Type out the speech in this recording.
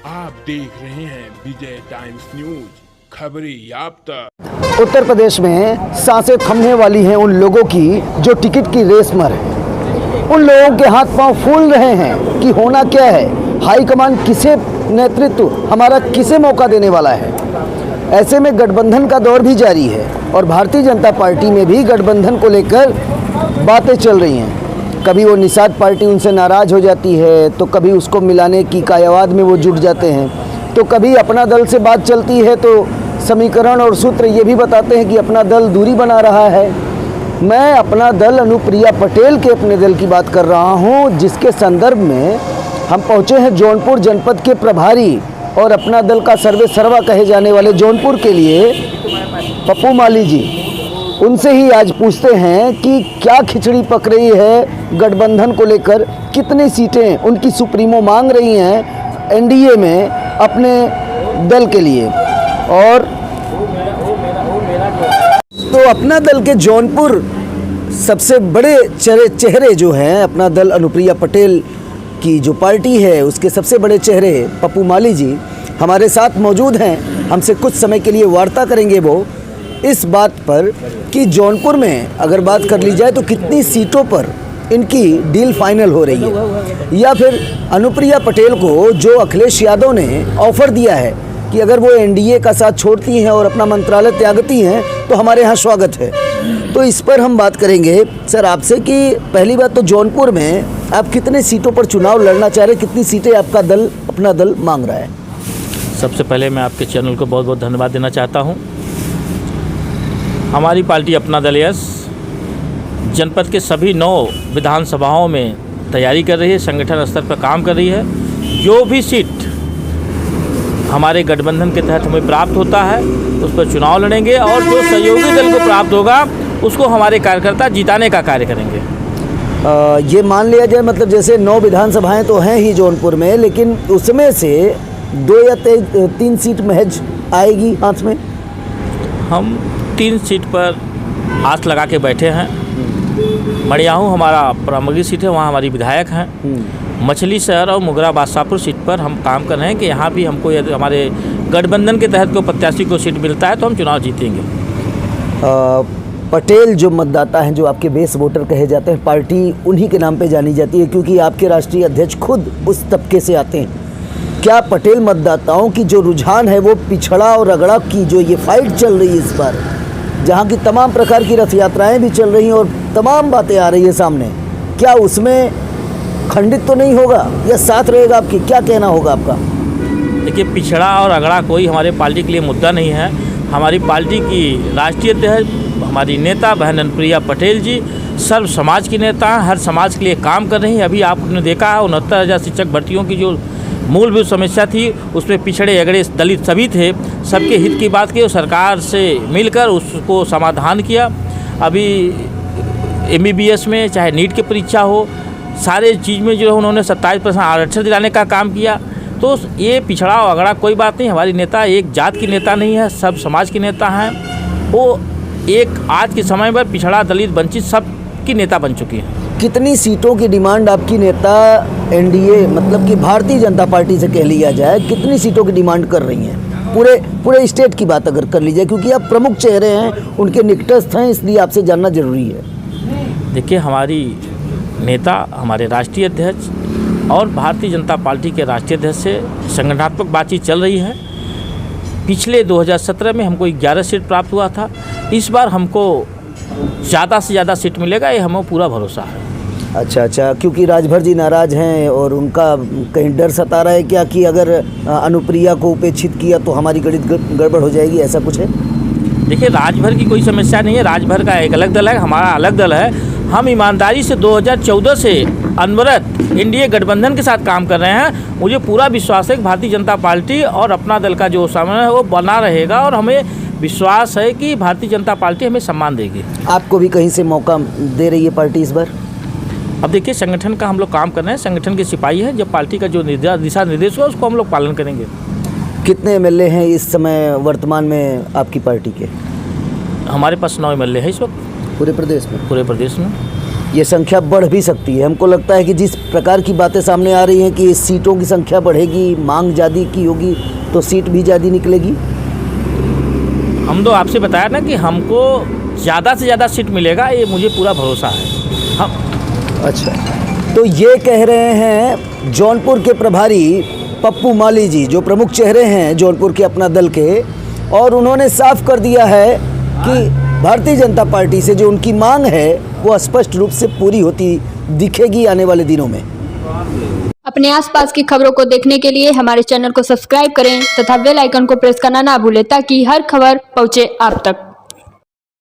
आप देख रहे हैं विजय टाइम्स न्यूज, खबरें याफ्ता। उत्तर प्रदेश में सांसें थमने वाली हैं उन लोगों की जो टिकट की रेस में हैं। उन लोगों के हाथ पांव फूल रहे हैं कि होना क्या है, हाईकमान किसे नेतृत्व हमारा किसे मौका देने वाला है। ऐसे में गठबंधन का दौर भी जारी है और भारतीय जनता पार्टी में भी गठबंधन को लेकर बातें चल रही हैं। कभी वो निषाद पार्टी उनसे नाराज़ हो जाती है, तो कभी उसको मिलाने की कायावाद में वो जुट जाते हैं, तो कभी अपना दल से बात चलती है तो समीकरण और सूत्र ये भी बताते हैं कि अपना दल दूरी बना रहा है। मैं अपना दल अनुप्रिया पटेल के अपने दल की बात कर रहा हूं, जिसके संदर्भ में हम पहुंचे हैं जौनपुर जनपद के प्रभारी और अपना दल का सर्वे सर्वा कहे जाने वाले जौनपुर के लिए पप्पू माली जी। उनसे ही आज पूछते हैं कि क्या खिचड़ी पक रही है गठबंधन को लेकर, कितनी सीटें उनकी सुप्रीमो मांग रही हैं एनडीए में अपने दल के लिए। और तो अपना दल के जौनपुर सबसे बड़े चेहरे जो हैं, अपना दल अनुप्रिया पटेल की जो पार्टी है उसके सबसे बड़े चेहरे पप्पू माली जी हमारे साथ मौजूद हैं। हमसे कुछ समय के लिए वार्ता करेंगे वो इस बात पर कि जौनपुर में अगर बात कर ली जाए तो कितनी सीटों पर इनकी डील फाइनल हो रही है, या फिर अनुप्रिया पटेल को जो अखिलेश यादव ने ऑफ़र दिया है कि अगर वो एनडीए का साथ छोड़ती हैं और अपना मंत्रालय त्यागती हैं तो हमारे यहाँ स्वागत है। तो इस पर हम बात करेंगे सर आपसे कि पहली बात तो जौनपुर में आप कितने सीटों पर चुनाव लड़ना चाह रहे हैं, कितनी सीटें आपका दल अपना दल मांग रहा है? सबसे पहले मैं आपके चैनल को बहुत बहुत धन्यवाद देना चाहता हूँ। हमारी पार्टी अपना दल यस जनपद के सभी 9 विधानसभाओं में तैयारी कर रही है, संगठन स्तर पर काम कर रही है। जो भी सीट हमारे गठबंधन के तहत हमें प्राप्त होता है उस पर चुनाव लड़ेंगे और जो सहयोगी दल को प्राप्त होगा उसको हमारे कार्यकर्ता जिताने का कार्य करेंगे। ये मान लिया जाए मतलब जैसे 9 विधानसभाएं तो हैं ही जौनपुर में, लेकिन उसमें से 2 या 3 सीट महज आएगी हाथ में। हम 3 सीट पर आस लगा के बैठे हैं। मड़ियाहू हमारा प्रामगी सीट है, वहाँ हमारी विधायक हैं। मछली शहर और मुगरा बादशाहपुर सीट पर हम काम कर रहे हैं कि यहाँ भी हमको यदि हमारे गठबंधन के तहत को प्रत्याशी को सीट मिलता है तो हम चुनाव जीतेंगे। पटेल जो मतदाता हैं, जो आपके बेस वोटर कहे जाते हैं, पार्टी उन्हीं के नाम पे जानी जाती है क्योंकि आपके राष्ट्रीय अध्यक्ष खुद उस तबके से आते हैं। क्या पटेल मतदाताओं की जो रुझान है वो पिछड़ा और रगड़ा की जो ये फाइट चल रही है इस बार, जहाँ की तमाम प्रकार की रथ यात्राएँ भी चल रही हैं और तमाम बातें आ रही है सामने, क्या उसमें खंडित तो नहीं होगा या साथ रहेगा आपकी? क्या कहना होगा आपका? देखिए, पिछड़ा और अगड़ा कोई हमारे पार्टी के लिए मुद्दा नहीं है। हमारी पार्टी की राष्ट्रीय अध्यक्ष हमारी नेता बहन अनुप्रिया पटेल जी सर्व समाज की नेता हैं, हर समाज के लिए काम कर रही हैं। अभी आपने देखा है 69,000 शिक्षक भर्तियों की जो मूलभूत समस्या थी उसमें पिछड़े अगड़े दलित सभी थे, सबके हित की बात की और सरकार से मिलकर उसको समाधान किया। अभी MBBS में चाहे नीट की परीक्षा हो, सारे चीज़ में जो है उन्होंने 27% आरक्षण दिलाने का काम किया। तो ये पिछड़ा और अगड़ा कोई बात नहीं। हमारी नेता एक जात की नेता नहीं है, सब समाज की नेता हैं। वो एक आज के समय में पिछड़ा दलित वंचित सब की नेता बन चुकी है। कितनी सीटों की डिमांड आपकी नेता एनडीए मतलब कि भारतीय जनता पार्टी से कह लिया जाए, कितनी सीटों की डिमांड कर रही हैं? पूरे स्टेट की बात अगर कर ली जाए, क्योंकि आप प्रमुख चेहरे हैं, उनके निकटस्थ हैं, इसलिए आपसे जानना जरूरी है। देखिए, हमारी नेता हमारे राष्ट्रीय अध्यक्ष और भारतीय जनता पार्टी के राष्ट्रीय अध्यक्ष से संगठनात्मक बातचीत चल रही है। पिछले 2017 में हमको 11 सीट प्राप्त हुआ था, इस बार हमको ज़्यादा से ज़्यादा सीट मिलेगा, ये हमें पूरा भरोसा है। अच्छा, क्योंकि राजभर जी नाराज़ हैं और उनका कहीं डर सता रहा है क्या कि अगर अनुप्रिया को उपेक्षित किया तो हमारी गड़बड़ हो जाएगी, ऐसा कुछ है? देखिए, राजभर की कोई समस्या नहीं है। राजभर का एक अलग दल है, हमारा अलग दल है। हम ईमानदारी से 2014 से अनवरत एनडीए गठबंधन के साथ काम कर रहे हैं। मुझे पूरा विश्वास है कि भारतीय जनता पार्टी और अपना दल का जो समय है वो बना रहेगा और हमें विश्वास है कि भारतीय जनता पार्टी हमें सम्मान देगी। आपको भी कहीं से मौका दे रही है पार्टी इस बार? अब देखिए, संगठन का हम लोग काम कर रहे हैं, संगठन के सिपाही हैं। जब पार्टी का जो दिशा निर्देश होगा उसको हम लोग पालन करेंगे। कितने MLA हैं इस समय वर्तमान में आपकी पार्टी के? हमारे पास 9 MLA है इस वक्त पूरे प्रदेश में। पूरे प्रदेश में ये संख्या बढ़ भी सकती है। हमको लगता है कि जिस प्रकार की बातें सामने आ रही हैं कि सीटों की संख्या बढ़ेगी, मांग ज़्यादा की होगी तो सीट भी ज़्यादा निकलेगी। हम तो आपसे बताया ना कि हमको ज़्यादा से ज़्यादा सीट मिलेगा, ये मुझे पूरा भरोसा है। हम अच्छा, तो ये कह रहे हैं जौनपुर के प्रभारी पप्पू माली जी, जो प्रमुख चेहरे हैं जौनपुर के अपना दल के, और उन्होंने साफ कर दिया है कि भारतीय जनता पार्टी से जो उनकी मांग है वो स्पष्ट रूप से पूरी होती दिखेगी आने वाले दिनों में। अपने आसपास की खबरों को देखने के लिए हमारे चैनल को सब्सक्राइब करें तथा बेल आइकन को प्रेस करना ना भूलें ताकि हर खबर पहुंचे आप तक।